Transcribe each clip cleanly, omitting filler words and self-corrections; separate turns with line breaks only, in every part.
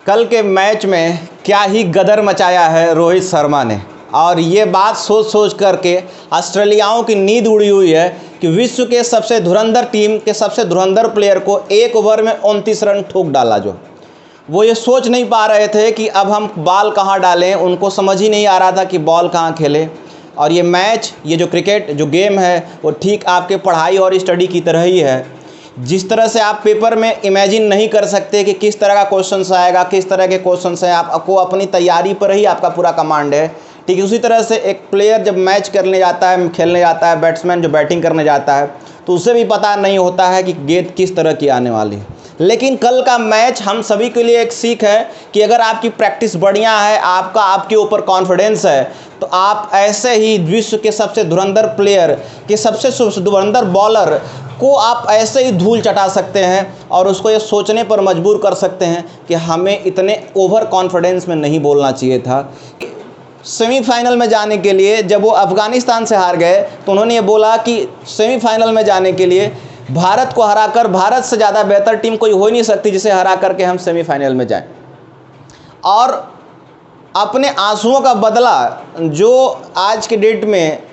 कल के मैच में क्या ही गदर मचाया है रोहित शर्मा ने, और ये बात सोच सोच करके ऑस्ट्रेलियाओं की नींद उड़ी हुई है कि विश्व के सबसे धुरंधर टीम के सबसे धुरंधर प्लेयर को एक ओवर में 29 रन ठोक डाला। जो वो ये सोच नहीं पा रहे थे कि अब हम बॉल कहाँ डालें, उनको समझ ही नहीं आ रहा था कि बॉल कहाँ खेलें। और ये मैच, ये जो क्रिकेट जो गेम है वो ठीक आपके पढ़ाई और स्टडी की तरह ही है। जिस तरह से आप पेपर में इमेजिन नहीं कर सकते कि किस तरह का क्वेश्चन आएगा, किस तरह के क्वेश्चन हैं, आपको अपनी तैयारी पर ही आपका पूरा कमांड है। ठीक है, उसी तरह से एक प्लेयर जब मैच करने जाता है, खेलने जाता है, बैट्समैन जो बैटिंग करने जाता है, तो उसे भी पता नहीं होता है कि गेंद किस तरह की आने वाली है। लेकिन कल का मैच हम सभी के लिए एक सीख है कि अगर आपकी प्रैक्टिस बढ़िया है, आपके ऊपर कॉन्फिडेंस है, तो आप ऐसे ही विश्व के सबसे धुरंधर प्लेयर के सबसे धुरंधर बॉलर को आप ऐसे ही धूल चटा सकते हैं और उसको ये सोचने पर मजबूर कर सकते हैं कि हमें इतने ओवर कॉन्फिडेंस में नहीं बोलना चाहिए था। सेमीफाइनल में जाने के लिए जब वो अफ़गानिस्तान से हार गए तो उन्होंने ये बोला कि सेमीफाइनल में जाने के लिए भारत को हराकर, भारत से ज़्यादा बेहतर टीम कोई हो ही नहीं सकती जिसे हरा करके हम सेमीफाइनल में जाएं। और अपने आंसुओं का बदला जो आज के डेट में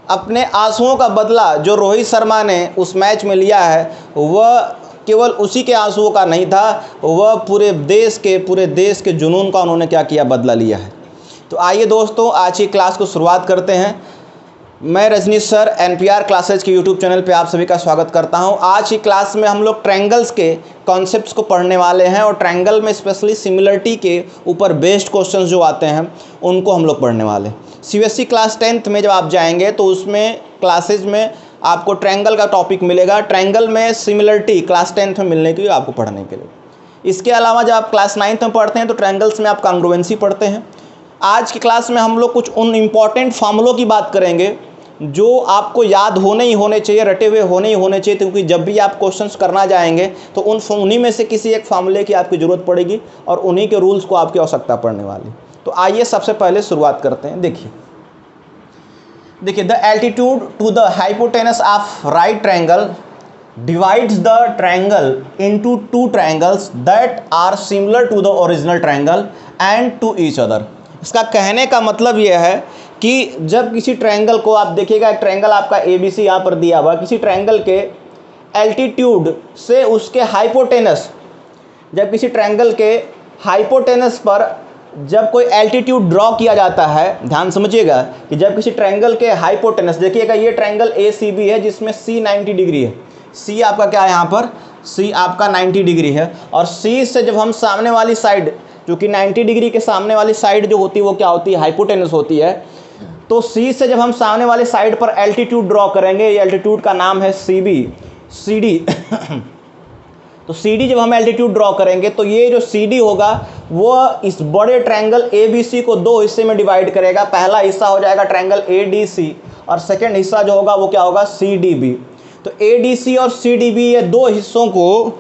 अपने आंसुओं का बदला जो रोहित शर्मा ने उस मैच में लिया है, वह केवल उसी के आंसुओं का नहीं था, वह पूरे देश के जुनून का उन्होंने क्या किया, बदला लिया है। तो आइए दोस्तों, आज की क्लास को शुरुआत करते हैं। मैं रजनीश सर NPR क्लासेज के यूट्यूब चैनल पे आप सभी का स्वागत करता हूं। आज की क्लास में हम लोग ट्रायंगल्स के कॉन्सेप्ट्स को पढ़ने वाले हैं और ट्रायंगल में स्पेशली सिमिलरिटी के ऊपर बेस्ड क्वेश्चंस जो आते हैं उनको हम लोग पढ़ने वाले। CBSE क्लास 10th में जब आप जाएंगे तो उसमें क्लासेज में आपको ट्रायंगल का टॉपिक मिलेगा। ट्रायंगल में सिमिलरिटी क्लास 10th में मिलने के लिए आपको पढ़ने के लिए। इसके अलावा जब आप क्लास 9th में पढ़ते हैं तो ट्रायंगल्स में आप कॉन्ग्रुएंसी पढ़ते हैं। आज की क्लास में हम लोग कुछ उन इम्पॉर्टेंट फार्मूलों की बात करेंगे जो आपको याद होने ही होने चाहिए, रटे हुए होने ही होने चाहिए, क्योंकि जब भी आप क्वेश्चंस करना जाएंगे तो उन्हीं में से किसी एक फार्मूले की आपकी ज़रूरत पड़ेगी और उन्हीं के रूल्स को आपकी आवश्यकता पड़ने वाली। तो आइए सबसे पहले शुरुआत करते हैं। देखिए the altitude to the hypotenuse of right triangle divides the triangle into two triangles that are similar to the original triangle and to each other। इसका कहने का मतलब यह है कि जब किसी ट्रायंगल को आप देखिएगा, एक ट्रायंगल आपका ABC यहाँ पर दिया हुआ, किसी ट्रायंगल के एल्टीट्यूड से उसके हाइपोटेनस, जब किसी ट्रायंगल के हाइपोटेनस पर जब कोई एल्टीट्यूड ड्रॉ किया जाता है, ध्यान समझिएगा कि जब किसी ट्रायंगल के हाइपोटेनस, देखिएगा ये ट्रायंगल ACB है जिसमें C 90 डिग्री है। C आपका क्या है, यहाँ पर C आपका 90 डिग्री है, और C से जब हम सामने वाली साइड, जो कि 90 डिग्री के सामने वाली साइड जो होती है वो क्या होती है, हाइपोटेनस होती है। तो C से जब हम सामने वाली साइड पर एल्टीट्यूड ड्रॉ करेंगे, ये एल्टीट्यूड का नाम है CD तो CD जब हम एल्टीट्यूड ड्रॉ करेंगे तो ये जो CD होगा वो इस बड़े ट्रायंगल ABC को दो हिस्से में डिवाइड करेगा। पहला हिस्सा हो जाएगा ट्रायंगल ADC और सेकेंड हिस्सा जो होगा वो क्या होगा, CDB। तो ADC और CDB ये दो हिस्सों को,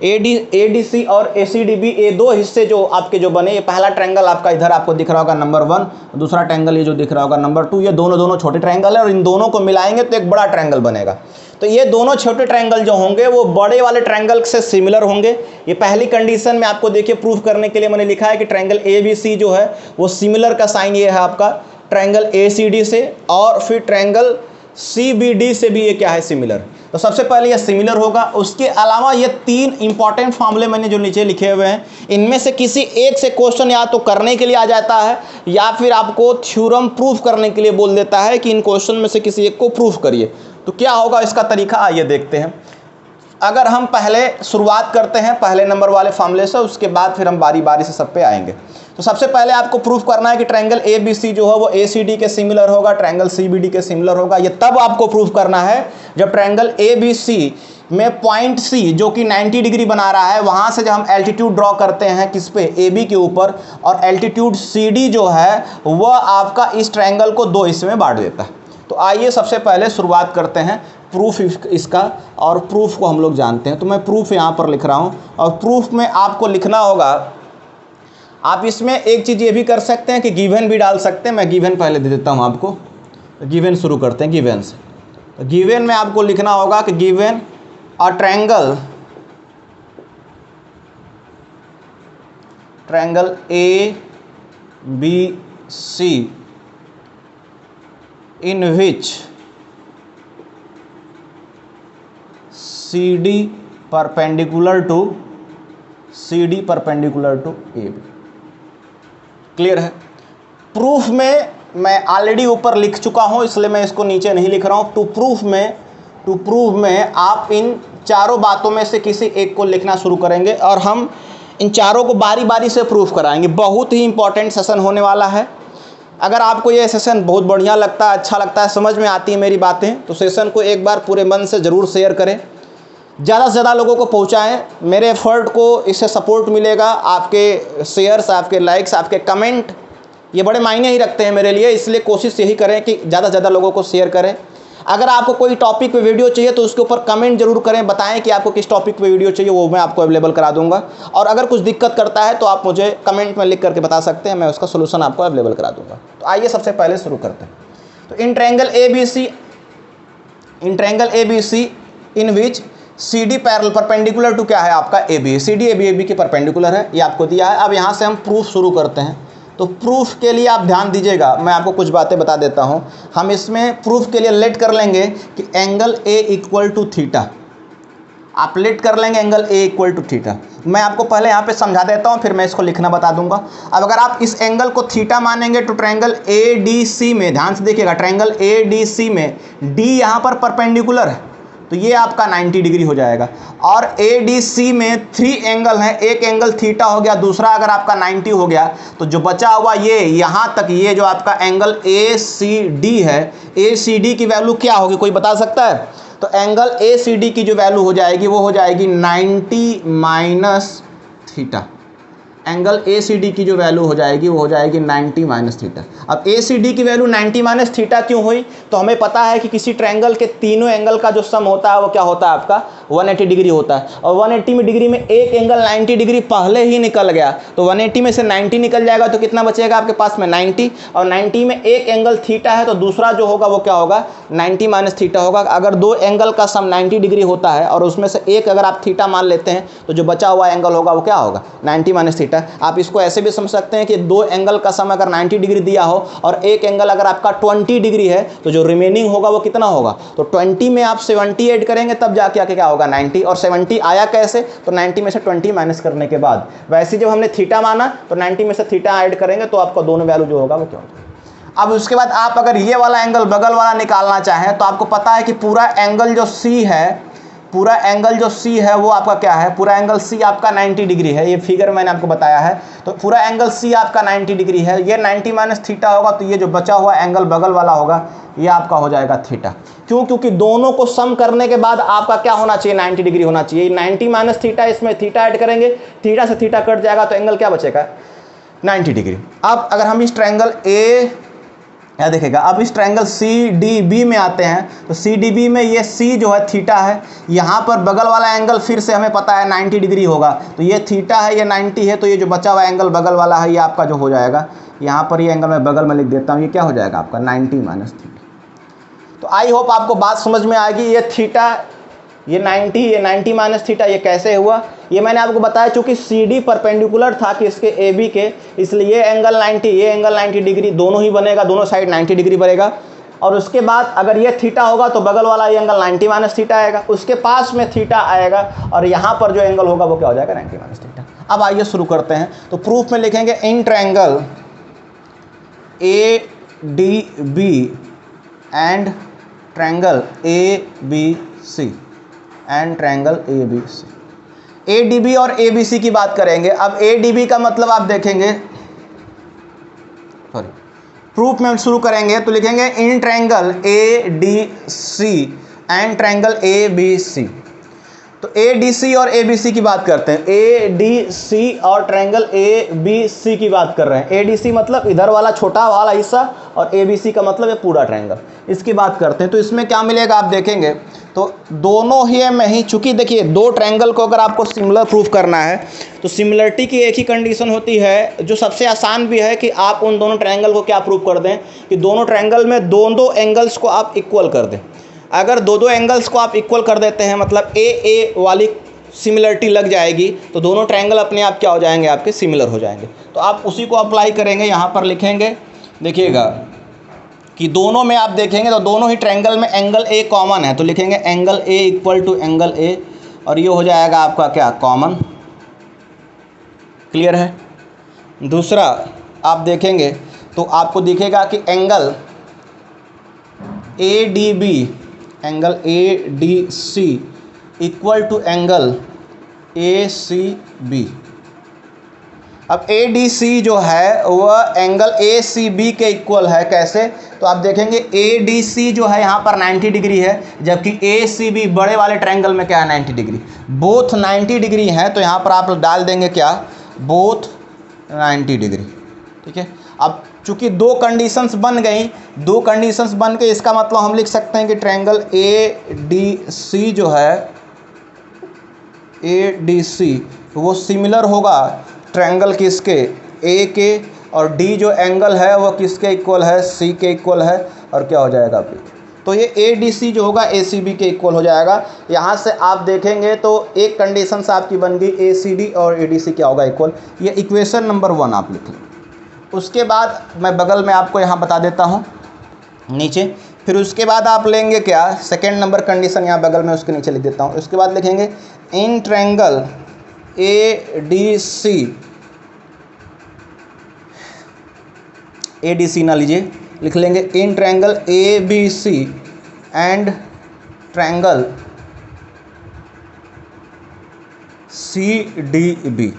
ADC और ACDB ये दो हिस्से जो आपके जो बने, ये पहला ट्रायंगल आपका इधर आपको दिख रहा होगा नंबर 1, दूसरा ट्रायंगल ये जो दिख रहा होगा नंबर 2, ये दोनों छोटे ट्रायंगल है और इन दोनों को मिलाएंगे तो एक बड़ा ट्रायंगल बनेगा। तो ये दोनों छोटे ट्रायंगल जो होंगे वो बड़े वाले ट्रायंगल से सिमिलर होंगे। ये पहली कंडीशन में आपको देखिए प्रूफ करने के लिए मैंने लिखा है कि ट्रायंगल ABC जो है वो सिमिलर का साइन ये है आपका ट्रायंगल ACD से, और फिर ट्रायंगल CBD से भी ये क्या है, सिमिलर। तो सबसे पहले ये सिमिलर होगा। उसके अलावा ये तीन इंपॉर्टेंट फार्मूले मैंने जो नीचे लिखे हुए हैं, इनमें से किसी एक से क्वेश्चन या तो करने के लिए आ जाता है या फिर आपको थ्योरम प्रूफ करने के लिए बोल देता है कि इन क्वेश्चन में से किसी एक को प्रूफ करिए। तो क्या होगा इसका तरीका, आइए देखते हैं। अगर हम पहले शुरुआत करते हैं पहले नंबर वाले फार्मूले से, उसके बाद फिर हम बारी बारी से सब पे आएंगे। तो सबसे पहले आपको प्रूफ करना है कि ट्रायंगल ABC जो है वो ACD के सिमिलर होगा, ट्रायंगल CBD के सिमिलर होगा। ये तब आपको प्रूफ करना है जब ट्रायंगल ABC में पॉइंट C जो कि 90 डिग्री बना रहा है, वहाँ से जब हम एल्टीट्यूड ड्रॉ करते हैं किस पे, AB के ऊपर, और एल्टीट्यूड CD जो है वह आपका इस ट्रायंगल को दो हिस्से में बांट देता है। तो आइए सबसे पहले शुरुआत करते हैं प्रूफ इसका, और प्रूफ को हम लोग जानते हैं। तो मैं प्रूफ यहाँ पर लिख रहा हूँ, और प्रूफ में आपको लिखना होगा, आप इसमें एक चीज़ ये भी कर सकते हैं कि गिवन भी डाल सकते हैं। मैं गिवन पहले दे देता हूँ आपको, गिवन शुरू करते हैं गिवन से। तो गिवन में आपको लिखना होगा कि given a triangle triangle A B C in which C D perpendicular to A B. Clear है? प्रूफ में मैं ऑलरेडी ऊपर लिख चुका हूं, इसलिए मैं इसको नीचे नहीं लिख रहा हूं। टू प्रूफ में आप इन चारों बातों में से किसी एक को लिखना शुरू करेंगे और हम इन चारों को बारी बारी से प्रूफ कराएंगे। बहुत ही इंपॉर्टेंट सेशन होने वाला है। अगर आपको ये सेशन बहुत बढ़िया लगता है, अच्छा लगता है, समझ में आती है मेरी बातें, तो सेशन को एक बार पूरे मन से ज़रूर शेयर करें, ज़्यादा से ज़्यादा लोगों को पहुंचाएं। मेरे एफर्ट को इससे सपोर्ट मिलेगा। आपके शेयर्स, आपके लाइक्स, आपके कमेंट, ये बड़े मायने ही रखते हैं मेरे लिए। इसलिए कोशिश यही करें कि ज़्यादा से ज़्यादा लोगों को शेयर करें। अगर आपको कोई टॉपिक पे वीडियो चाहिए तो उसके ऊपर कमेंट जरूर करें, बताएं कि आपको किस टॉपिक पे वीडियो चाहिए, वो मैं आपको अवेलेबल करा दूंगा। और अगर कुछ दिक्कत करता है तो आप मुझे कमेंट में लिख करके बता सकते हैं, मैं उसका सोल्यूशन आपको अवेलेबल करा दूंगा। तो आइए सबसे पहले शुरू करते हैं। तो in triangle A B C in which C D parallel perpendicular to क्या है आपका A B, C D A B के परपेंडिकुलर है, ये आपको दिया है। अब यहाँ से हम प्रूफ शुरू करते हैं। तो प्रूफ के लिए आप ध्यान दीजिएगा, मैं आपको कुछ बातें बता देता हूँ। हम इसमें प्रूफ के लिए लेट कर लेंगे कि angle A equal to theta. आप लेट कर लेंगे angle A equal to theta. मैं आपको पहले यहाँ पे समझा देता हूँ, फिर मैं इसको लिखना बता दूंगा। अब अगर आप इस एंगल को थीटा मानेंगे तो ट्रायंगल ए डी सी में, ध्यान से देखिएगा, ट्रायंगल ए डी सी में डी यहाँ पर परपेंडिकुलर है तो ये आपका 90 डिग्री हो जाएगा। और ए डी सी में 3 एंगल हैं, एक एंगल थीटा हो गया, दूसरा अगर आपका 90 हो गया, तो जो बचा हुआ ये यहाँ तक, ये जो आपका एंगल ए सी डी है, ए सी डी की वैल्यू क्या होगी, कोई बता सकता है? तो एंगल ए सी डी की जो वैल्यू हो जाएगी वो हो जाएगी 90 minus theta. Angle A C D की जो वैल्यू हो जाएगी वो हो जाएगी 90 माइनस थीटा। अब ए सी डी की वैल्यू 90 माइनस थीटा क्यों हुई? तो हमें पता है कि किसी ट्रायंगल के तीनों एंगल का जो सम होता है वो क्या होता है आपका 180 डिग्री होता है। और 180 डिग्री में एक एंगल 90 डिग्री पहले ही निकल गया, तो 180 में से 90 निकल जाएगा तो कितना बचेगा आपके पास में 90। और 90 में एक एंगल थीटा है तो दूसरा जो होगा वो क्या होगा 90 माइनस थीटा होगा। अगर दो एंगल का सम 90 डिग्री होता है और उसमें से एक अगर आप थीटा मान लेते हैं तो जो बचा हुआ एंगल होगा वो क्या होगा 90 माइनस थीटा। आप इसको ऐसे भी समझ सकते हैं कि दो एंगल का सम अगर 90 डिग्री दिया हो और एक एंगल अगर आपका 20 डिग्री है तो जो रिमेनिंग होगा वो कितना होगा, तो 20 में आप 70 ऐड करेंगे तब जाके आके क्या होगा 90। और 70 आया कैसे, तो 90 में से 20 माइनस करने के बाद। वैसे जब हमने थीटा माना तो 90 में से थीटा ऐड करेंगे तो आपका दोनों वैल्यू जो होगा वो क्या होगा। अब उसके बाद आप अगर ये वाला एंगल बगल वाला निकालना चाहें तो आपको पता है कि पूरा एंगल जो सी है, पूरा एंगल जो सी है वो आपका क्या है, पूरा एंगल सी आपका 90 डिग्री है। ये फिगर मैंने आपको बताया है। तो पूरा एंगल सी आपका 90 डिग्री है, ये 90 माइनस थीटा होगा, तो ये जो बचा हुआ एंगल बगल वाला होगा ये आपका हो जाएगा थीटा। क्यों? क्योंकि दोनों को सम करने के बाद आपका क्या होना चाहिए 90 डिग्री होना चाहिए। 90 माइनस थीटा, इसमें थीटा ऐड करेंगे, थीटा से थीटा कट जाएगा तो एंगल क्या बचेगा 90 डिग्री। अब अगर हम इस ट्रायंगल ए या देखिएगा, अब इस ट्रायंगल सी डी बी में आते हैं तो सी डी बी में ये सी जो है थीटा है, यहाँ पर बगल वाला एंगल फिर से हमें पता है 90 डिग्री होगा, तो ये थीटा है, ये 90 है, तो ये जो बचा हुआ एंगल बगल वाला है ये आपका जो हो जाएगा, यहाँ पर ये एंगल मैं बगल में लिख देता हूँ, ये क्या हो जाएगा आपका 90 माइनस थीटा। तो आई होप आपको बात समझ में आएगी। ये थीटा, ये 90, ये 90 माइनस थीटा, ये कैसे हुआ ये मैंने आपको बताया। चूंकि सी डी परपेंडिकुलर था कि इसके ए बी के, इसलिए ये एंगल 90, ये एंगल 90 डिग्री दोनों ही बनेगा, दोनों साइड 90 डिग्री बनेगा। और उसके बाद अगर ये थीटा होगा तो बगल वाला ये एंगल 90 माइनस थीटा आएगा, उसके पास में थीटा आएगा और यहाँ पर जो एंगल होगा वो क्या हो जाएगा 90 माइनस थीटा। अब आइए शुरू करते हैं। तो प्रूफ में लिखेंगे इन triangle A D B and triangle A B C and triangle A B C. A D B और ए बी सी की बात करेंगे। अब ए डी बी का मतलब आप देखेंगे, सॉरी, प्रूफ में शुरू करेंगे तो लिखेंगे इन triangle A D C and triangle A B C. तो ए डी सी और ए बी सी की बात करते हैं। ए डी सी और ट्रायंगल ए बी सी की बात कर रहे हैं। ए डी सी मतलब इधर वाला छोटा वाला हिस्सा और ए बी सी का मतलब ये पूरा ट्रायंगल, इसकी बात करते हैं। तो इसमें क्या मिलेगा आप देखेंगे तो दोनों ही में ही, चूंकि देखिए दो ट्रायंगल को अगर आपको सिमिलर प्रूफ करना है तो सिमिलरिटी की एक ही कंडीशन होती है, जो सबसे आसान भी है, कि आप उन दोनों ट्रायंगल को क्या प्रूफ कर दें कि दोनों ट्रायंगल में दो एंगल्स को आप इक्वल कर दें। अगर दो एंगल्स को आप इक्वल कर देते हैं, मतलब ए वाली सिमिलरिटी लग जाएगी तो दोनों ट्रायंगल अपने आप क्या हो जाएंगे, आपके सिमिलर हो जाएंगे। तो आप उसी को अप्लाई करेंगे, यहाँ पर लिखेंगे, देखिएगा कि दोनों में आप देखेंगे तो दोनों ही ट्रायंगल में एंगल ए कॉमन है, तो लिखेंगे angle A equal to angle A, और ये हो जाएगा आपका क्या, कॉमन। क्लियर है। दूसरा आप देखेंगे तो आपको दिखेगा कि angle A D B, angle A D C equal to angle A C B. अब ए डी सी जो है वह एंगल ए सी बी के इक्वल है। कैसे, तो आप देखेंगे ए डी सी जो है यहाँ पर 90 डिग्री है, जबकि ए सी बी बड़े वाले ट्रायंगल में क्या है, 90 डिग्री। बोथ 90 डिग्री हैं, तो यहाँ पर आप डाल देंगे क्या, बोथ 90 डिग्री। ठीक है। अब चूंकि दो कंडीशंस बन गई, दो कंडीशंस बन के इसका मतलब हम लिख सकते हैं कि ट्रायंगल ए डी सी जो है, ए डी सी वो सिमिलर होगा ट्रायंगल किसके, ए के, और डी जो एंगल है वो किसके इक्वल है, सी के इक्वल है, और क्या हो जाएगा बी। तो ये ए डी सी जो होगा ए सी बी के इक्वल हो जाएगा। यहाँ से आप देखेंगे तो एक कंडीशन से आपकी बन गई, ए सी डी और ए डी सी क्या होगा, इक्वल। ये इक्वेशन नंबर 1 आप लिख लें। उसके बाद मैं बगल में आपको यहाँ बता देता हूँ नीचे, फिर उसके बाद आप लेंगे क्या, सेकेंड नंबर कंडीशन यहाँ बगल में उसके नीचे लिख देता हूँ। उसके बाद लिखेंगे इन triangle A D C, A D C ना लीजिए, लिख लेंगे इन triangle A B C and triangle C D B.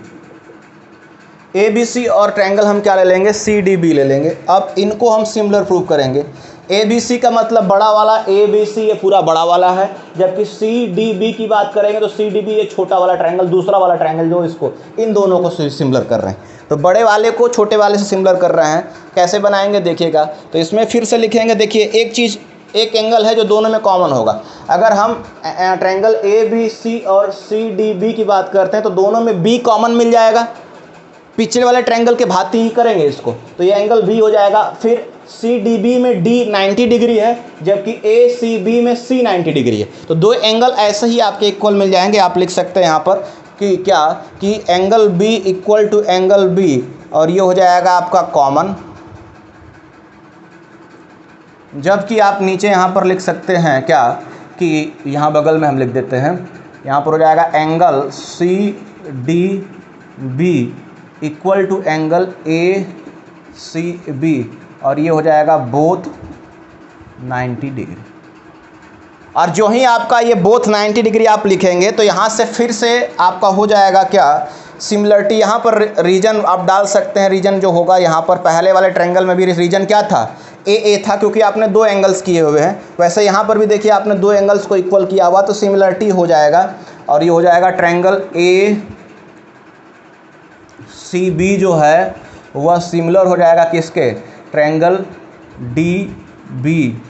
A B C और ट्रायंगल हम क्या ले लेंगे, सी डी बी ले लेंगे। अब इनको हम सिमिलर प्रूव करेंगे। ए बी सी का मतलब बड़ा वाला, ए बी सी ये पूरा बड़ा वाला है, जबकि सी डी बी की बात करेंगे तो सी डी बी ये छोटा वाला ट्रायंगल, दूसरा वाला ट्रायंगल जो इसको, इन दोनों को सिमिलर कर रहे हैं। तो बड़े वाले को छोटे वाले से सिमिलर कर रहे हैं। कैसे बनाएंगे देखिएगा, तो इसमें फिर से लिखेंगे, देखिए एक चीज़, एक एंगल है जो दोनों में कॉमन होगा। अगर हम ट्रायंगल ए बी सी और सी डी बी की बात करते हैं तो दोनों में बी कॉमन मिल जाएगा, पिछले वाले ट्रायंगल के भांति ही करेंगे इसको, तो ये एंगल बी हो जाएगा। फिर सी डी बी में डी 90 डिग्री है, जबकि ए सी बी में सी 90 डिग्री है, तो दो एंगल ऐसे ही आपके इक्वल मिल जाएंगे। आप लिख सकते हैं यहाँ पर कि क्या, कि angle B equal to angle B, और ये हो जाएगा आपका कॉमन। जबकि आप नीचे यहाँ पर लिख सकते हैं क्या, कि यहाँ बगल में हम लिख देते हैं, यहाँ पर हो जाएगा angle C D B equal to angle A C B, और ये हो जाएगा बोथ 90 डिग्री। और जो ही आपका ये बोथ 90 डिग्री आप लिखेंगे तो यहाँ से फिर से आपका हो जाएगा क्या, सिमिलरिटी। यहाँ पर रीजन आप डाल सकते हैं, रीजन जो होगा यहाँ पर पहले वाले ट्रायंगल में भी रीजन क्या था, ए था, क्योंकि आपने दो एंगल्स किए हुए हैं। वैसे यहाँ पर भी देखिए आपने दो एंगल्स को इक्वल किया हुआ, तो सिमिलरिटी हो जाएगा, और ये हो जाएगा ट्रायंगल ए सी बी जो है वह सिमिलर हो जाएगा किसके, ट्रायंगल डी बी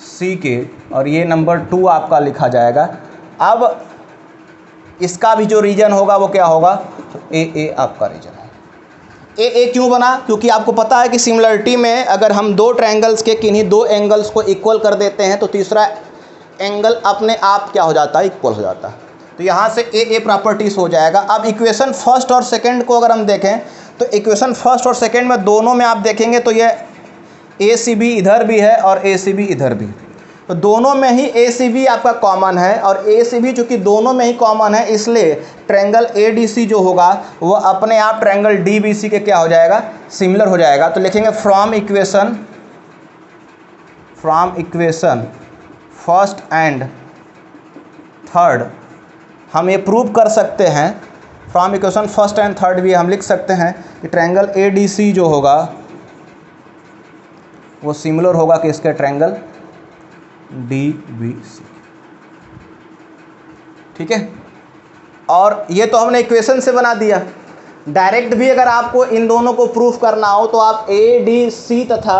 सी के, और ये नंबर 2 आपका लिखा जाएगा। अब इसका भी जो रीजन होगा वो क्या होगा, तो ए आपका रीजन है। ए क्यों बना, क्योंकि आपको पता है कि सिमिलरिटी में अगर हम दो ट्रायंगल्स के किन्हीं दो एंगल्स को इक्वल कर देते हैं तो तीसरा एंगल अपने आप क्या हो जाता है, इक्वल हो जाता है। तो यहाँ से ए प्रॉपर्टीज हो जाएगा। अब इक्वेशन फर्स्ट और सेकंड को अगर हम देखें तो इक्वेशन फर्स्ट और सेकंड में दोनों में आप देखेंगे तो ये ए सी बी इधर भी है और ए सी बी इधर भी, तो दोनों में ही ए सी बी आपका कॉमन है, और ए सी बी चूँकि दोनों में ही कॉमन है इसलिए ट्रायंगल ए डी सी जो होगा वो अपने आप ट्रायंगल डी बी सी के क्या हो जाएगा, सिमिलर हो जाएगा। तो लिखेंगे from equation first and third हम ये प्रूव कर सकते हैं, from equation first and third भी हम लिख सकते हैं कि ट्रायंगल ए डी सी जो होगा वो सिमिलर होगा कि इसके ट्रायंगल डी बी सी। ठीक है, और ये तो हमने इक्वेशन से बना दिया। डायरेक्ट भी अगर आपको इन दोनों को प्रूफ करना हो तो आप ए डी सी तथा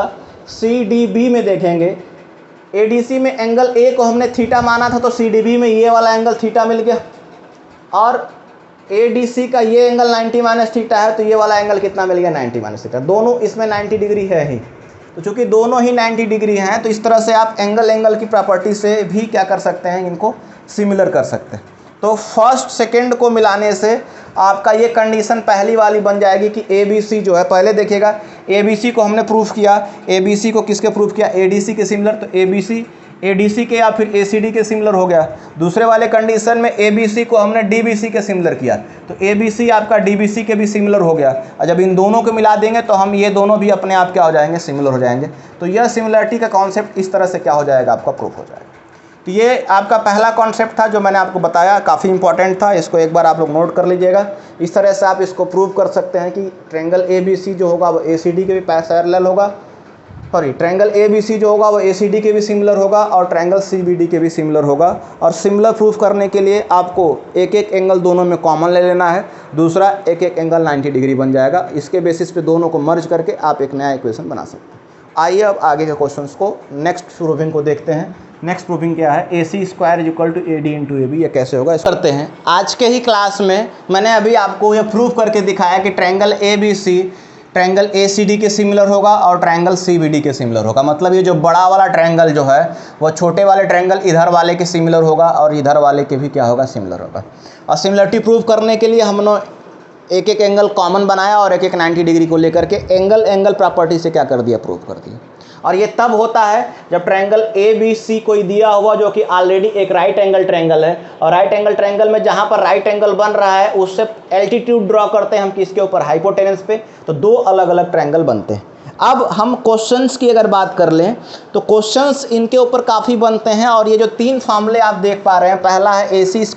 सी डी बी में देखेंगे। ए डी सी में एंगल ए को हमने थीटा माना था, तो सी डी बी में ये वाला एंगल थीटा मिल गया, और ए डी सी का ये एंगल 90 माइनस थीटा है, तो ये वाला एंगल कितना मिल गया, 90 माइनस थीटा। दोनों इसमें 90 डिग्री है ही, तो चूंकि दोनों ही 90 डिग्री हैं तो इस तरह से आप एंगल की प्रॉपर्टी से भी क्या कर सकते हैं, इनको सिमिलर कर सकते हैं। तो फर्स्ट सेकंड को मिलाने से आपका ये कंडीशन पहली वाली बन जाएगी कि ABC जो है, पहले देखिएगा ABC को हमने प्रूफ किया, ABC को किसके प्रूफ किया, ADC के सिमिलर, तो ABC ADC के या फिर ACD के सिमिलर हो गया। दूसरे वाले कंडीशन में ABC को हमने DBC के सिमिलर किया, तो ABC आपका DBC के भी सिमिलर हो गया, और जब इन दोनों को मिला देंगे तो हम ये दोनों भी अपने आप क्या हो जाएंगे, सिमिलर हो जाएंगे। तो यह सिमिलरिटी का कॉन्सेप्ट इस तरह से क्या हो जाएगा, आपका प्रूफ हो जाएगा। तो ये आपका पहला कॉन्सेप्ट था जो मैंने आपको बताया, काफ़ी इंपॉर्टेंट था, इसको एक बार आप लोग नोट कर लीजिएगा। इस तरह से आप इसको प्रूव कर सकते हैं कि ट्रायंगल ABC जो होगा वो ACD के भी पैरेलल होगा, सॉरी ट्रायंगल ABC जो होगा वो ACD के भी सिमिलर होगा, और ट्रायंगल CBD के भी सिमिलर होगा। और सिमिलर प्रूफ करने के लिए आपको एक एक एंगल दोनों में कॉमन ले लेना है, दूसरा एक एक एंगल 90 डिग्री बन जाएगा। इसके बेसिस पे दोनों को मर्ज करके आप एक नया इक्वेशन बना सकते हैं। आइए अब आगे के क्वेश्चंस को, नेक्स्ट प्रूविंग को देखते हैं। नेक्स्ट प्रूविंग क्या है, AC² = AD × AB, ये कैसे होगा करते हैं। आज के ही क्लास में मैंने अभी आपको ये प्रूव करके दिखाया कि ट्रायंगल ABC ट्रायंगल ACD के सिमिलर होगा और ट्रायंगल CBD के सिमिलर होगा। मतलब ये जो बड़ा वाला ट्रायंगल जो है वो छोटे वाले ट्रायंगल इधर वाले के सिमिलर होगा और इधर वाले के भी क्या होगा, सिमिलर होगा। और सिमिलरिटी प्रूव करने के लिए हमने एक एक एंगल कॉमन बनाया और एक एक 90 डिग्री को लेकर के एंगल प्रॉपर्टी से क्या कर दिया, प्रूव कर दिया। और ये तब होता है जब ट्रायंगल ABC कोई दिया हुआ जो कि ऑलरेडी एक राइट एंगल ट्रायंगल है, और राइट एंगल ट्रायंगल में जहाँ पर राइट एंगल बन रहा है उससे एल्टीट्यूड ड्रॉ करते हैं हम किसके ऊपर, हाइपोटेनस पे, तो दो अलग अलग ट्रायंगल बनते हैं। अब हम क्वेश्चंस की अगर बात कर लें तो क्वेश्चंस इनके ऊपर काफ़ी बनते हैं, और ये जो तीन फार्मूले आप देख पा रहे हैं, पहला है AC² =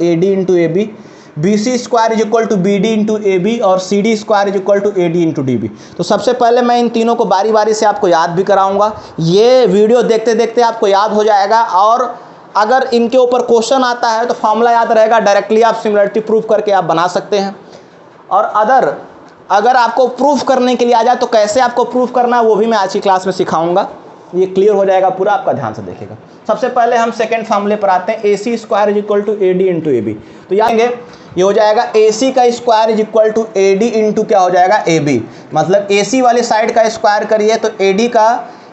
AD × AB, BC² = BD × AB और CD² = AD × DB। तो सबसे पहले मैं इन तीनों को बारी बारी से आपको याद भी कराऊंगा। ये वीडियो देखते देखते आपको याद हो जाएगा, और अगर इनके ऊपर क्वेश्चन आता है तो फार्मूला याद रहेगा, डायरेक्टली आप सिमिलरिटी प्रूफ करके आप बना सकते हैं। और अगर आपको प्रूफ करने के लिए आ जाए तो कैसे आपको प्रूफ करना है वो भी मैं आज की क्लास में सिखाऊंगा। ये क्लियर हो जाएगा पूरा, आपका ध्यान से देखिएगा। सबसे पहले हम सेकेंड फार्मूले पर आते हैं, AC² = AD × AB। तो याद ये हो जाएगा AC का स्क्वायर = AD × क्या हो जाएगा, AB। मतलब AC वाली साइड का स्क्वायर करिए तो AD का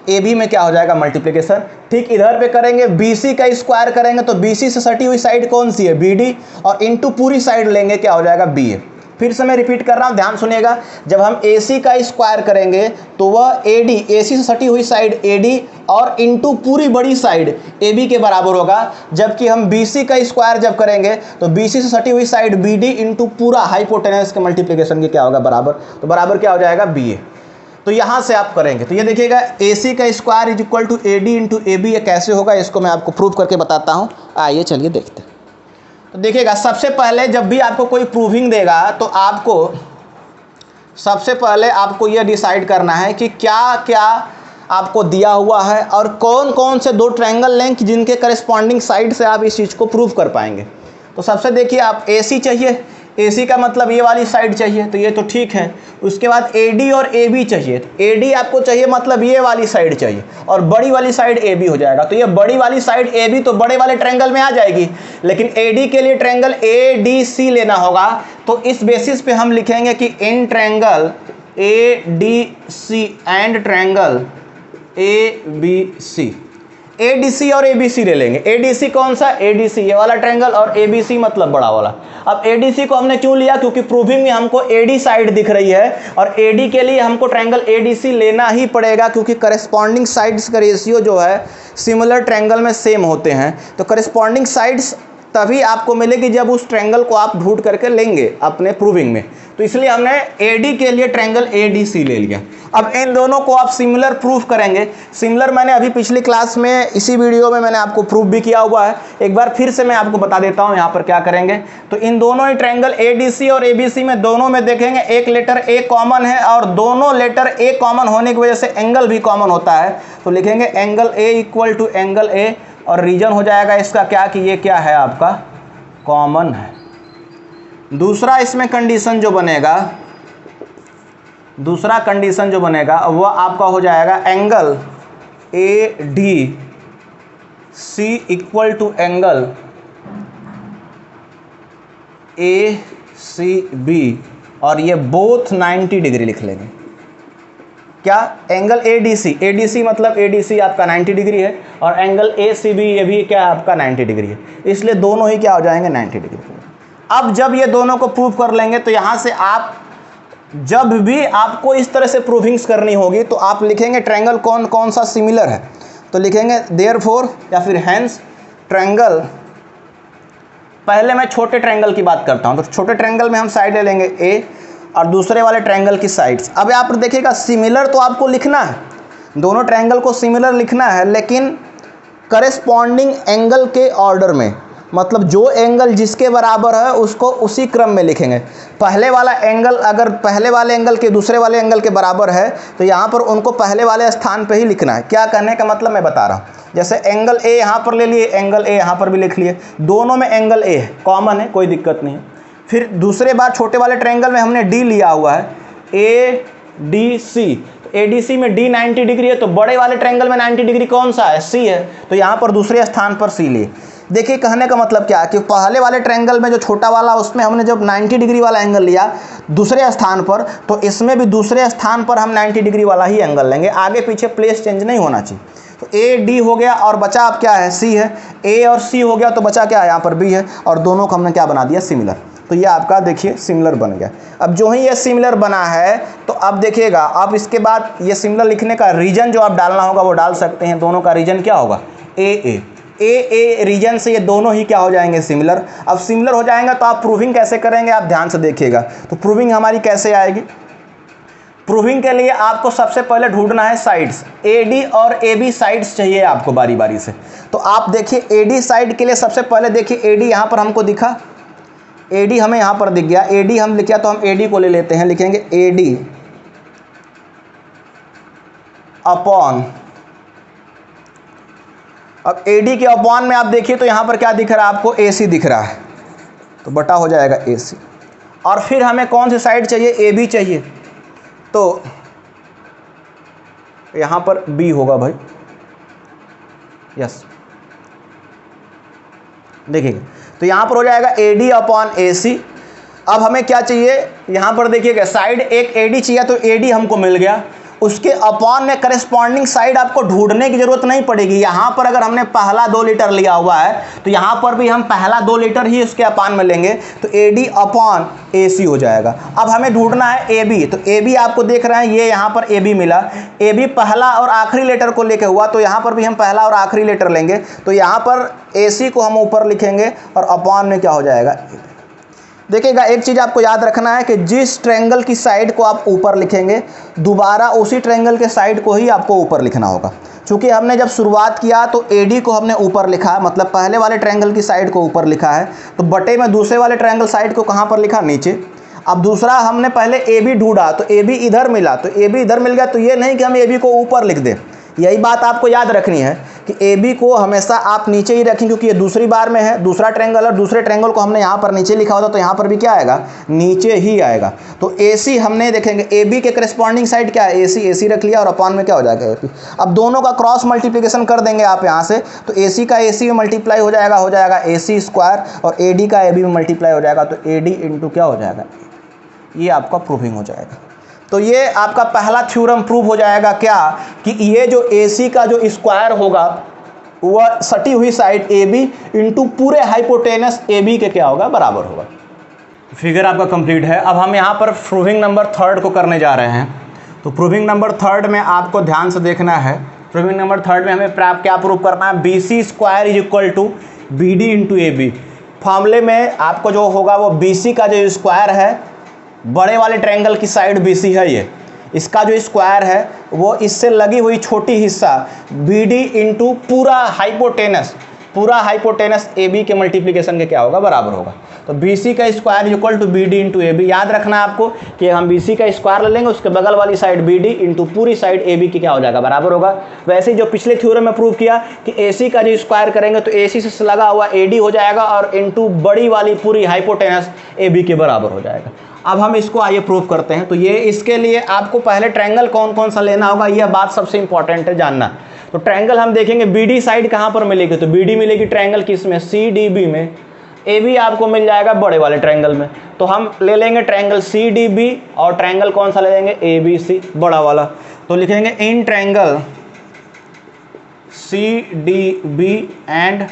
AB में क्या हो जाएगा, मल्टीप्लिकेशन। ठीक इधर पे करेंगे, BC का स्क्वायर करेंगे तो BC से सटी हुई साइड कौन सी है, BD, और इंटू पूरी साइड लेंगे क्या हो जाएगा, BA। फिर से मैं रिपीट कर रहा हूँ, ध्यान सुनिएगा। जब हम AC का स्क्वायर करेंगे तो वह AD, AC से सटी हुई साइड AD और इंटू पूरी बड़ी साइड AB के बराबर होगा। जबकि हम BC का स्क्वायर जब करेंगे तो BC से सटी हुई साइड BD इंटू पूरा हाइपोटेनस के मल्टीप्लिकेशन के क्या होगा, बराबर। तो बराबर क्या हो जाएगा, BA। तो यहाँ से आप करेंगे तो ये देखिएगा, AC का स्क्वायर = AD × AB, ये कैसे होगा, इसको मैं आपको प्रूव करके बताता हूँ। आइए चलिए देखते हैं। तो देखिएगा, सबसे पहले जब भी आपको कोई प्रूविंग देगा तो आपको सबसे पहले आपको यह डिसाइड करना है कि क्या क्या आपको दिया हुआ है और कौन कौन से दो ट्रायंगल लें जिनके करस्पॉन्डिंग साइड से आप इस चीज़ को प्रूव कर पाएंगे। तो सबसे देखिए, आप AC चाहिए, AC का मतलब ये वाली साइड चाहिए, तो ये तो ठीक है। उसके बाद AD और AB चाहिए, तो AD आपको चाहिए मतलब ये वाली साइड चाहिए, और बड़ी वाली साइड AB हो जाएगा। तो ये बड़ी वाली साइड AB तो बड़े वाले ट्रायंगल में आ जाएगी, लेकिन AD के लिए ट्रायंगल ADC लेना होगा। तो इस बेसिस पे हम लिखेंगे कि in triangle ADC and triangle ABC, ADC और ABC ले लेंगे। ADC कौन सा, ADC ये वाला ट्रायंगल, और ABC मतलब बड़ा वाला। अब ADC को हमने क्यों लिया, क्योंकि प्रूविंग में हमको AD साइड दिख रही है, और AD के लिए हमको ट्रायंगल ADC लेना ही पड़ेगा, क्योंकि करस्पॉन्डिंग साइड्स का रेशियो जो है सिमिलर ट्रायंगल में सेम होते हैं। तो करस्पॉन्डिंग साइड्स तभी आपको मिलेगी जब उस ट्रायंगल को आप ढूंढ करके लेंगे अपने प्रूविंग में। तो इसलिए हमने AD के लिए ट्रायंगल ADC ले लिया। अब इन दोनों को आप सिमिलर प्रूफ करेंगे। सिमिलर मैंने अभी पिछली क्लास में इसी वीडियो में मैंने आपको प्रूफ भी किया हुआ है, एक बार फिर से मैं आपको बता देता हूँ यहाँ पर क्या करेंगे। तो इन दोनों ही ट्रायंगल ADC और ABC में दोनों में देखेंगे एक लेटर A कॉमन है, और दोनों लेटर A कॉमन होने की वजह से एंगल भी कॉमन होता है। तो लिखेंगे एंगल A = एंगल A, और रीजन हो जाएगा इसका क्या, कि ये क्या है आपका, कॉमन है। दूसरा इसमें कंडीशन जो बनेगा, दूसरा कंडीशन जो बनेगा वो आपका हो जाएगा एंगल ADC = एंगल ACB, और ये बोथ 90 डिग्री लिख लेंगे। क्या, एंगल ADC मतलब ADC आपका 90 डिग्री है और एंगल ACB ये भी क्या है आपका 90 डिग्री है, इसलिए दोनों ही क्या हो जाएंगे 90 डिग्री। अब जब ये दोनों को प्रूव कर लेंगे तो यहाँ से आप जब भी आपको इस तरह से प्रूविंग्स करनी होगी तो आप लिखेंगे ट्रायंगल कौन कौन सा सिमिलर है, तो लिखेंगे देयरफॉर या फिर हेंस ट्रायंगल। पहले मैं छोटे ट्रायंगल की बात करता हूँ, तो छोटे ट्रायंगल में हम साइड ले लेंगे A और दूसरे वाले ट्रायंगल की साइड्स। अब आप देखिएगा सिमिलर तो आपको लिखना है, दोनों ट्रायंगल को सिमिलर लिखना है, लेकिन करेस्पॉन्डिंग एंगल के ऑर्डर में, मतलब जो एंगल जिसके बराबर है उसको उसी क्रम में लिखेंगे। पहले वाला एंगल अगर पहले वाले एंगल के दूसरे वाले एंगल के बराबर है तो यहाँ पर उनको पहले वाले स्थान पे ही लिखना है। क्या कहने का मतलब मैं बता रहा हूँ, जैसे एंगल A यहाँ पर ले लिए, एंगल A यहाँ पर भी लिख लिए, दोनों में एंगल A है, कॉमन है, कोई दिक्कत नहीं है। फिर दूसरे बार छोटे वाले ट्रायंगल में हमने D लिया हुआ है, ADC, ADC में D 90 डिग्री है, तो बड़े वाले ट्रायंगल में 90 डिग्री कौन सा है, C है, तो यहाँ पर दूसरे स्थान पर C लिए। देखिए कहने का मतलब क्या है कि पहले वाले ट्रायंगल में जो छोटा वाला उसमें हमने जब 90 डिग्री वाला एंगल लिया दूसरे स्थान पर, तो इसमें भी दूसरे स्थान पर हम 90 डिग्री वाला ही एंगल लेंगे, आगे पीछे प्लेस चेंज नहीं होना चाहिए। तो AD हो गया और बचा अब क्या है, C है, A और C हो गया तो बचा क्या है, यहाँ पर B है, और दोनों को हमने क्या बना दिया, सिमिलर। तो ये आपका देखिए सिमिलर बन गया। अब जो ही ये सिमिलर बना है तो अब देखिएगा, अब इसके बाद ये सिमिलर लिखने का रीजन जो आप डालना होगा वो डाल सकते हैं। दोनों का रीजन क्या होगा, AA रीजन से ये दोनों ही क्या हो जाएंगे, सिमिलर। अब सिमिलर हो जाएंगे तो आप प्रूविंग कैसे करेंगे, आप ध्यान से देखिएगा। तो प्रूविंग हमारी कैसे आएगी, प्रूविंग के लिए आपको सबसे पहले ढूंढना है साइड्स, AD और AB साइड्स चाहिए आपको बारी बारी से। तो आप देखिए AD साइड के लिए सबसे पहले देखिए AD यहाँ पर हमको दिखा, AD हमें यहाँ पर दिख गया, AD हम लिखा तो हम AD को ले लेते हैं, लिखेंगे AD अपॉन, अब AD के अपॉन में आप देखिए तो यहाँ पर क्या दिख रहा है आपको, AC दिख रहा है, तो बटा हो जाएगा AC। और फिर हमें कौन सी साइड चाहिए, AB चाहिए, तो यहाँ पर B होगा भाई, यस देखिए, तो यहाँ पर हो जाएगा AD अपॉन AC। अब हमें क्या चाहिए, यहाँ पर देखिएगा साइड एक AD चाहिए, तो AD हमको मिल गया, उसके अपॉन में करस्पॉन्डिंग साइड आपको ढूंढने की जरूरत नहीं पड़ेगी। यहाँ पर अगर हमने पहला 2 लीटर लिया हुआ है तो यहाँ पर भी हम पहला 2 लीटर ही उसके अपॉन में लेंगे, तो AD अपॉन AC हो जाएगा। अब हमें ढूंढना है AB, तो AB आपको देख रहे हैं, ये यहाँ पर AB मिला, AB पहला और आखिरी लेटर को लेके हुआ, तो यहाँ पर भी हम पहला और आखिरी लेटर लेंगे, तो यहाँ पर AC को हम ऊपर लिखेंगे और अपॉन में क्या हो जाएगा। देखिएगा एक चीज़ आपको याद रखना है कि जिस ट्रायंगल की साइड को आप ऊपर लिखेंगे दोबारा उसी ट्रायंगल के साइड को ही आपको ऊपर लिखना होगा। चूँकि हमने जब शुरुआत किया तो AD को हमने ऊपर लिखा, मतलब पहले वाले ट्रायंगल की साइड को ऊपर लिखा है, तो बटे में दूसरे वाले ट्रायंगल साइड को कहाँ पर लिखा, नीचे। अब दूसरा हमने पहले AB ढूंढा तो AB इधर मिला, तो AB इधर मिल गया, तो ये नहीं कि हम AB को ऊपर लिख दें, यही बात आपको याद रखनी है कि AB को हमेशा आप नीचे ही रखें, क्योंकि ये दूसरी बार में है, दूसरा ट्रायंगल और दूसरे ट्रायंगल को हमने यहाँ पर नीचे लिखा होता, तो यहाँ पर भी क्या आएगा, नीचे ही आएगा। तो AC हमने देखेंगे AB के करस्पॉन्डिंग साइड क्या है, AC रख लिया और अपॉन में क्या हो जाएगा AP। अब दोनों का क्रॉस मल्टीप्लिकेशन कर देंगे आप यहाँ से, तो AC का AC में मल्टीप्लाई हो जाएगा AC स्क्वायर, और AD का AB में मल्टीप्लाई हो जाएगा, तो AD इंटू क्या हो जाएगा, ये आपका प्रूविंग हो जाएगा। तो ये आपका पहला थ्योरम प्रूव हो जाएगा क्या, कि ये जो AC का जो स्क्वायर होगा वह सटी हुई साइड AB इंटू पूरे हाइपोटेनस AB के क्या होगा, बराबर होगा। फिगर आपका कंप्लीट है। अब हम यहाँ पर प्रूविंग नंबर 3 को करने जा रहे हैं। तो प्रूविंग नंबर 3 में आपको ध्यान से देखना है, प्रूविंग नंबर 3 में हमें क्या प्रूव करना है, BC square is equal to BD into AB। फॉर्मूले में आपको जो होगा वो BC का जो स्क्वायर है, बड़े वाले ट्रायंगल की साइड BC है, ये इसका जो स्क्वायर है वो इससे लगी हुई छोटी हिस्सा BD इंटू पूरा हाइपोटेनस AB के मल्टीप्लिकेशन के क्या होगा, बराबर होगा। तो BC का square equal to BD into AB। याद रखना है आपको कि हम BC का स्क्वायर ले लेंगे, उसके बगल वाली साइड BD इंटू पूरी साइड AB की क्या हो जाएगा, बराबर होगा। वैसे ही जो पिछले थ्योरम में प्रूव किया कि AC का जो स्क्वायर करेंगे तो AC से लगा हुआ AD हो जाएगा और इंटू बड़ी वाली पूरी हाइपोटेनस AB के बराबर हो जाएगा। अब हम इसको आइए प्रूव करते हैं। तो ये इसके लिए आपको पहले ट्रायंगल कौन कौन सा लेना होगा, यह बात सबसे इंपॉर्टेंट है जानना। तो ट्रायंगल हम देखेंगे BD साइड कहाँ पर मिलेगी, तो BD मिलेगी ट्रायंगल किस में, CDB में। AB आपको मिल जाएगा बड़े वाले ट्रायंगल में। तो हम ले लेंगे ट्रायंगल CDB और ट्रायंगल कौन सा ले लेंगे, ABC बड़ा वाला। तो लिखेंगे in triangle CDB and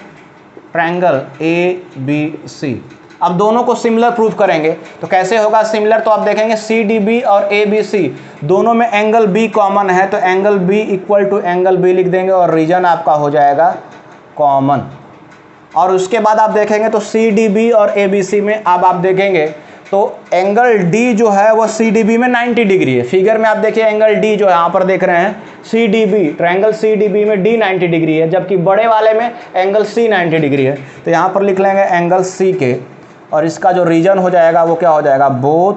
triangle ABC। अब दोनों को सिमिलर प्रूव करेंगे तो कैसे होगा सिमिलर, तो आप देखेंगे CDB और ABC दोनों में एंगल B कॉमन है, तो angle B equal to angle B लिख देंगे और रीजन आपका हो जाएगा कॉमन। और उसके बाद आप देखेंगे तो CDB और ABC में अब आप देखेंगे तो एंगल D जो है वो CDB में 90 डिग्री है। फिगर में आप देखिए एंगल D जो है यहाँ पर देख रहे हैं CDB, ट्रायंगल CDB में D 90 डिग्री है, जबकि बड़े वाले में एंगल C 90 डिग्री है। तो यहाँ पर लिख लेंगे एंगल C के, और इसका जो रीजन हो जाएगा वो क्या हो जाएगा, बोथ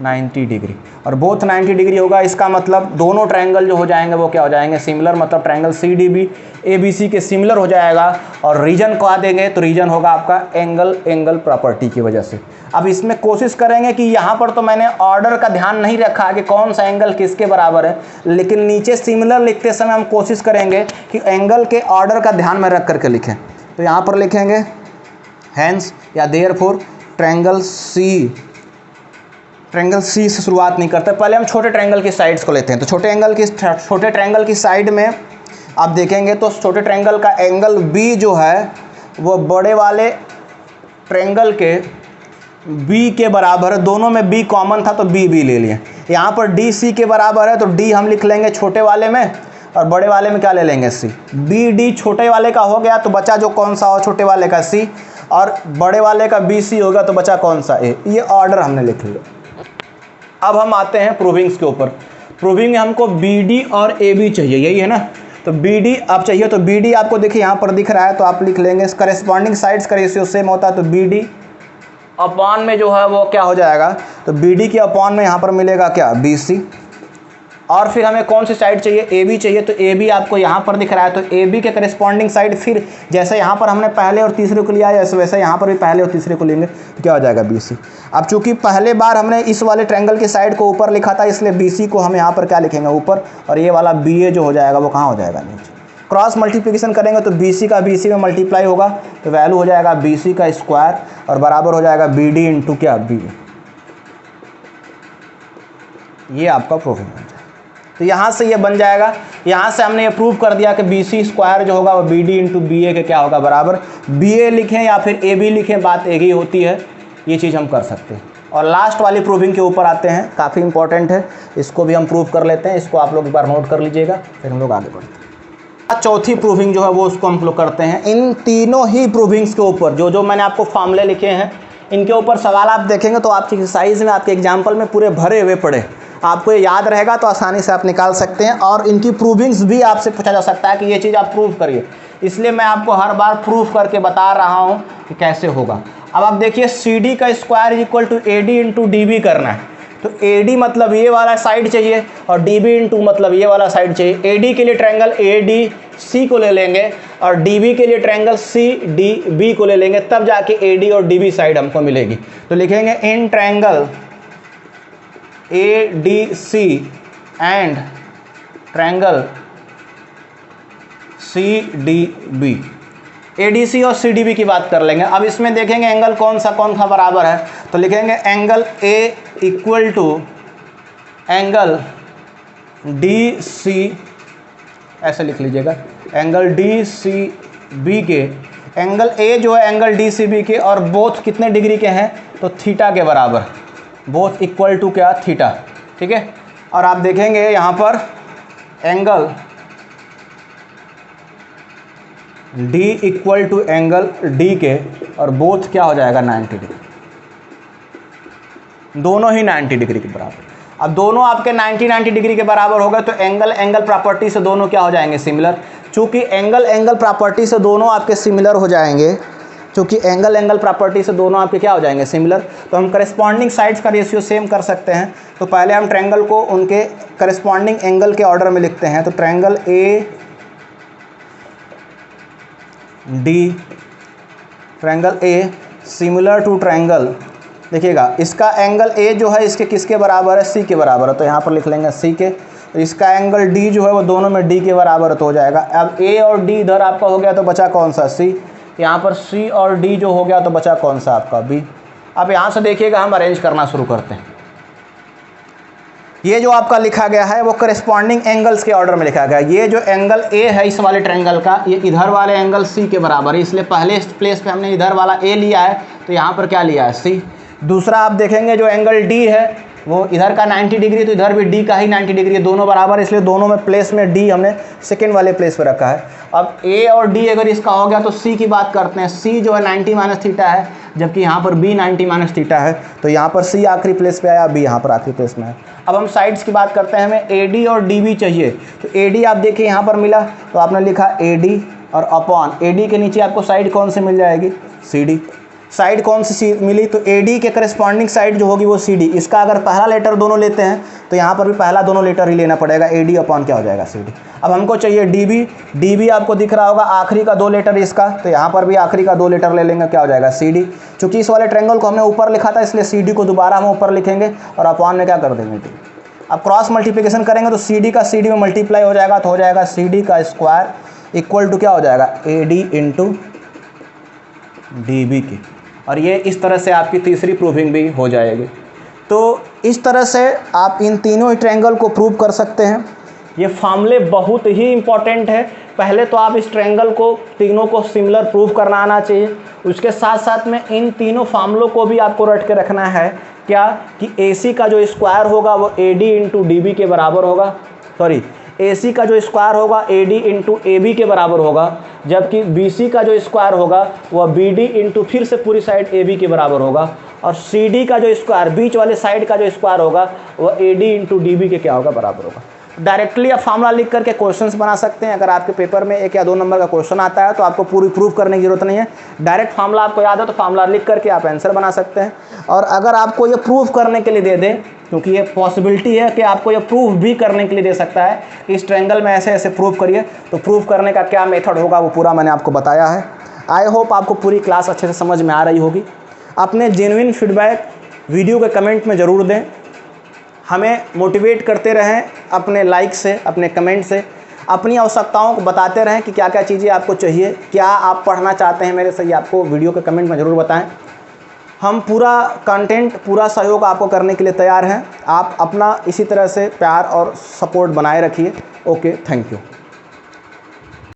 90 डिग्री। और बोथ 90 डिग्री होगा, इसका मतलब दोनों ट्रायंगल जो हो जाएंगे वो क्या हो जाएंगे, सिमिलर, मतलब ट्रायंगल CDB ABC के सिमिलर हो जाएगा। और रीजन को आ देंगे तो रीजन होगा आपका एंगल प्रॉपर्टी की वजह से। अब इसमें कोशिश करेंगे कि यहाँ पर तो मैंने ऑर्डर का ध्यान नहीं रखा कि कौन सा एंगल किसके बराबर है, लेकिन नीचे सिमिलर लिखते समय हम कोशिश करेंगे कि एंगल के ऑर्डर का ध्यान में रख करके लिखें। तो यहाँ पर लिखेंगे हैंस या देयरफॉर ट्रायंगल C से शुरुआत नहीं करते, पहले हम छोटे ट्रायंगल की साइड्स को लेते हैं। तो छोटे ट्रायंगल की साइड में आप देखेंगे तो छोटे ट्रायंगल का एंगल B जो है वो बड़े वाले ट्रायंगल के B के बराबर है। दोनों में B कॉमन था तो B ले लिए। यहाँ पर D C के बराबर है तो D हम लिख लेंगे छोटे वाले में, और बड़े वाले में क्या ले लेंगे C। BD छोटे वाले का हो गया तो बचा जो कौन सा हो, छोटे वाले का C, और बड़े वाले का BC होगा तो बचा कौन सा A। ये ऑर्डर हमने लिख लिया। अब हम आते हैं प्रूविंग्स के ऊपर। प्रूविंग में हमको BD और AB चाहिए, यही है ना। तो BD आप चाहिए तो BD आपको देखिए यहाँ पर दिख रहा है, तो आप लिख लेंगे करेस्पॉन्डिंग साइड्स का रेशियो सेम होता है, तो BD अपॉन में जो है वो क्या हो जाएगा, तो BD के अपॉन में यहाँ पर मिलेगा क्या, BC। और फिर हमें कौन सी साइड चाहिए, AB चाहिए, तो AB आपको यहाँ पर दिख रहा है, तो AB के करेस्पॉन्डिंग साइड फिर जैसे यहाँ पर हमने पहले और तीसरे को लिया है वैसे यहाँ पर भी पहले और तीसरे को लेंगे तो क्या हो जाएगा, BC। अब चूंकि पहले बार हमने इस वाले ट्रायंगल की साइड को ऊपर लिखा था, इसलिए BC को हम यहाँ पर क्या लिखेंगे, ऊपर, और ये वाला BA जो हो जाएगा वो कहाँ हो जाएगा, नीचे। क्रॉस मल्टीप्लिकेशन करेंगे तो BC का BC में मल्टीप्लाई होगा तो वैल्यू हो जाएगा BC का स्क्वायर, और बराबर हो जाएगा BD इंटू क्या, BA। ये आपका प्रूफ है। तो यहाँ से ये बन जाएगा, यहाँ से हमने ये प्रूव कर दिया कि BC स्क्वायर जो होगा वो BD इंटू BA के क्या होगा, बराबर। BA लिखें या फिर AB लिखें, बात एक ही होती है, ये चीज़ हम कर सकते हैं। और लास्ट वाली प्रूविंग के ऊपर आते हैं, काफ़ी इंपॉर्टेंट है, इसको भी हम प्रूव कर लेते हैं। इसको आप लोग एक बार नोट कर लीजिएगा, फिर हम लोग आगे बढ़ते हैं। चौथी प्रूविंग जो है वो उसको हम लोग करते हैं। इन तीनों ही प्रूविंग्स के ऊपर जो मैंने आपको फॉर्मूले लिखे हैं, इनके ऊपर सवाल आप देखेंगे तो आपकी एक्सरसाइज में, आपके एग्जाम्पल में पूरे भरे हुए पड़े, आपको ये याद रहेगा तो आसानी से आप निकाल सकते हैं। और इनकी प्रूविंग्स भी आपसे पूछा जा सकता है कि ये चीज़ आप प्रूव करिए, इसलिए मैं आपको हर बार प्रूफ करके बता रहा हूँ कि कैसे होगा। अब आप देखिए CD का square equal to AD into DB करना है, तो AD मतलब ये वाला साइड चाहिए और DB इंटू मतलब ये वाला साइड चाहिए। AD के लिए ट्रायंगल ADC को ले लेंगे और DB के लिए ट्रायंगल CDB को ले लेंगे, तब जाके AD और DB साइड हमको मिलेगी। तो लिखेंगे in triangle ADC and triangle CDB। ADC और CDB की बात कर लेंगे। अब इसमें देखेंगे एंगल कौन सा बराबर है, तो लिखेंगे angle A equal to angle DC, ऐसे लिख लीजिएगा, एंगल DCB के, एंगल A जो है एंगल DCB के, और बोथ कितने डिग्री के हैं, तो थीटा के बराबर, बोथ इक्वल टू क्या, थीटा, ठीक है। और आप देखेंगे यहाँ पर angle D equal to angle D के, और बोथ क्या हो जाएगा, 90 डिग्री, दोनों ही 90 डिग्री के बराबर। अब दोनों आपके 90 डिग्री के बराबर होगा तो एंगल प्रॉपर्टी से दोनों क्या हो जाएंगे, सिमिलर। चूँकि एंगल प्रॉपर्टी से दोनों आपके सिमिलर हो जाएंगे, क्योंकि एंगल प्रॉपर्टी से दोनों आपके क्या हो जाएंगे, सिमिलर, तो हम करस्पॉन्डिंग साइड्स का रेशियो सेम कर सकते हैं। तो पहले हम ट्रायंगल को उनके करस्पॉन्डिंग एंगल के ऑर्डर में लिखते हैं। तो triangle AD, triangle A similar to triangle, देखिएगा इसका एंगल A जो है इसके किसके बराबर है, C के बराबर है, तो यहाँ पर लिख लेंगे C के। तो इसका एंगल D जो है वो दोनों में D के बराबर तो हो जाएगा। अब A और D इधर आपका हो गया तो बचा कौन सा, C, यहाँ पर C और D जो हो गया तो बचा कौन सा आपका, B। अब यहाँ से देखिएगा हम अरेंज करना शुरू करते हैं। ये जो आपका लिखा गया है वो करस्पॉन्डिंग एंगल्स के ऑर्डर में लिखा गया है। ये जो एंगल ए है इस वाले ट्रायंगल का, ये इधर वाले एंगल सी के बराबर है, इसलिए पहले प्लेस पे हमने इधर वाला ए लिया है, तो यहाँ पर क्या लिया है, सी। दूसरा आप देखेंगे जो एंगल डी है वो इधर का 90 डिग्री, तो इधर भी डी का ही 90 डिग्री, दोनों बराबर, इसलिए दोनों में प्लेस में डी हमने सेकेंड वाले प्लेस पर रखा है। अब ए और डी अगर इसका हो गया तो सी की बात करते हैं। सी जो है 90 माइनस थीटा है, जबकि यहाँ पर बी 90 माइनस थीटा है, तो यहाँ पर सी आखिरी प्लेस पे आया, बी यहाँ पर आखिरी प्लेस में है। अब हम साइड्स की बात करते हैं, हमें ए डी और डी बी चाहिए, तो ए डी आप देखिए यहाँ पर मिला, तो आपने लिखा ए डी और अपॉन ए डी के नीचे आपको साइड कौन सी मिल जाएगी, सी डी। साइड कौन सी मिली, तो ए डी के करस्पॉन्डिंग साइड जो होगी वो सी डी। इसका अगर पहला लेटर दोनों लेते हैं तो यहाँ पर भी पहला दोनों लेटर ही लेना पड़ेगा, ए डी अपॉन क्या हो जाएगा, सी डी। अब हमको चाहिए डी बी। डी बी आपको दिख रहा होगा आखिरी का 2 लेटर इसका, तो यहाँ पर भी आखिरी का 2 लेटर ले लेंगे, क्या हो जाएगा, सी डी। चूँकि इस वाले ट्रायंगल को हमने ऊपर लिखा था इसलिए सी डी को दोबारा हम ऊपर लिखेंगे और अपॉन में क्या कर देंगे, डी। अब क्रॉस मल्टीप्लिकेशन करेंगे तो सी डी का सी डी में मल्टीप्लाई हो जाएगा, तो हो जाएगा सी डी का स्क्वायर इक्वल टू क्या हो जाएगा, A D into D B की। और ये इस तरह से आपकी तीसरी प्रूविंग भी हो जाएगी। तो इस तरह से आप इन तीनों ही ट्रायंगल को प्रूव कर सकते हैं। ये फार्मूले बहुत ही इंपॉर्टेंट है। पहले तो आप इस ट्रायंगल को तीनों को सिमिलर प्रूव करना आना चाहिए, उसके साथ साथ में इन तीनों फार्मूलों को भी आपको रट के रखना है, क्या कि ए सी का जो स्क्वायर होगा वो A D into D B के बराबर होगा, सॉरी ए सी का जो स्क्वायर होगा A D into A B के बराबर होगा, जबकि बी सी का जो स्क्वायर होगा वह बी डी इंटू फिर से पूरी साइड ए बी के बराबर होगा, और सी डी का जो स्क्वायर बीच वाले साइड का जो स्क्वायर होगा वह A D into D B के क्या होगा, बराबर होगा। डायरेक्टली आप फार्मूला लिख करके क्वेश्चंस बना सकते हैं। अगर आपके पेपर में 1 या 2 नंबर का क्वेश्चन आता है तो आपको पूरी प्रूफ करने की जरूरत नहीं है, डायरेक्ट फार्मूला आपको याद है तो फार्मूला लिख करके आप आंसर बना सकते हैं। और अगर आपको ये प्रूफ करने के लिए दे दें, क्योंकि ये पॉसिबिलिटी है कि आपको ये प्रूफ भी करने के लिए दे सकता है कि इस ट्रायंगल में ऐसे ऐसे प्रूफ करिए, तो प्रूफ करने का क्या मेथड होगा वो पूरा मैंने आपको बताया है। आई होप आपको पूरी क्लास अच्छे से समझ में आ रही होगी। अपने जेन्युइन फीडबैक वीडियो के कमेंट में ज़रूर दें, हमें मोटिवेट करते रहें अपने लाइक से, अपने कमेंट से, अपनी आवश्यकताओं को बताते रहें कि क्या क्या चीज़ें आपको चाहिए, क्या आप पढ़ना चाहते हैं मेरे से, ये आपको वीडियो के कमेंट में ज़रूर बताएं। हम पूरा कंटेंट, पूरा सहयोग आपको करने के लिए तैयार हैं। आप अपना इसी तरह से प्यार और सपोर्ट बनाए रखिए। Okay, thank you.